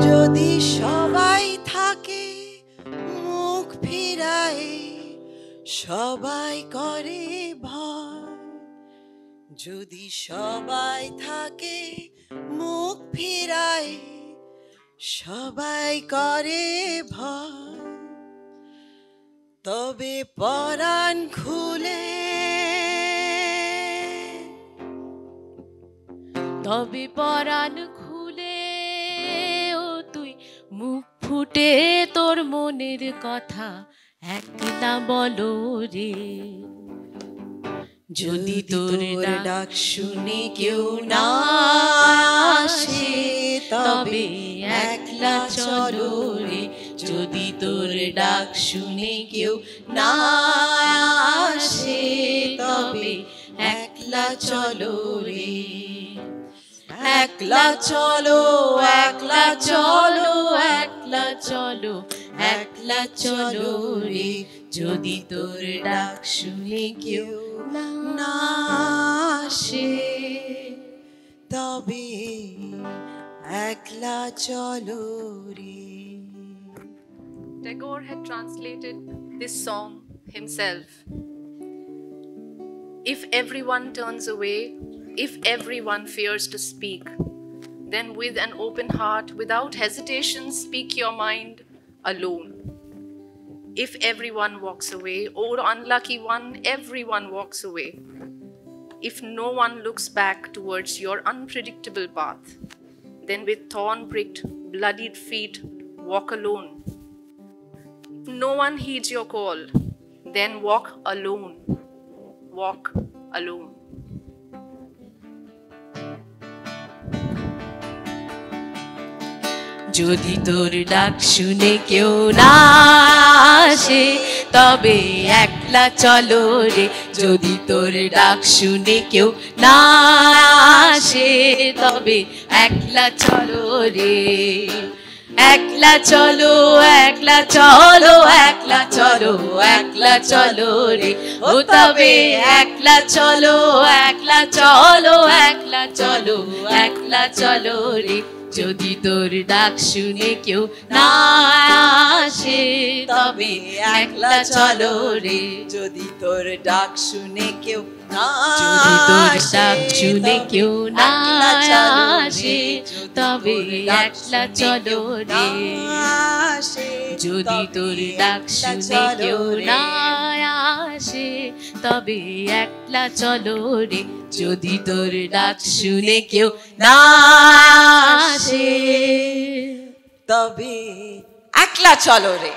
যদি সবাই থাকে মুখ ফিরায়, সবাই করে ভয়। যদি সবাই থাকে মুখ ফিরায়, সবাই করে ভয়। তবে পরাণ খুলে, তবে পরাণ খুলে ও তুই মুখ ফুটে তোর মনের কথা একলা বলো রে। যদি তোর ডাক শুনে কেউ না আসে, তবে একলা চলো রে। যদি তোর ডাক শুনে কেউ না আসে, তবে একলা চলো রে। একলা চলো, একলা চলো, একলা চলো, একলা চলো রে। যদি তোর ডাক শুনে কেউ না আসে, তবে একলা চলো রে। Tagore had translated this song himself. If everyone turns away, if everyone fears to speak, then with an open heart, without hesitation, speak your mind alone. If everyone walks away, oh unlucky one, everyone walks away. If no one looks back towards your unpredictable path, then with thorn-pricked, bloodied feet, walk alone. If no one heeds your call, then walk alone. Walk alone. যদি তোর ডাক শুনে কেউ না আসে, তবে একলা চলো রে। যদি তোর ডাক শুনে কেউ না আসে, তবে একলা চলো রে। একলা চলো, একলা চলো, একলা চলো, একলা চলো রে। ও তবে একলা চলো, একলা চলো, একলা চলো, একলা চলো রে। যদি তোর ডাক শুনে কেউ না আসে, তবে একলা চলো রে। যদি তোর ডাক শুনে কেউ না, যদি তোর ডাক শুনে কেউ না আসে, তবে একলা চলো রে। যদি তোর ডাক শুনে কেউ না আসে, তবে একলা চলো রে। যদি তোর ডাক শুনে কেউ না আসে, তবে একলা চলো রে।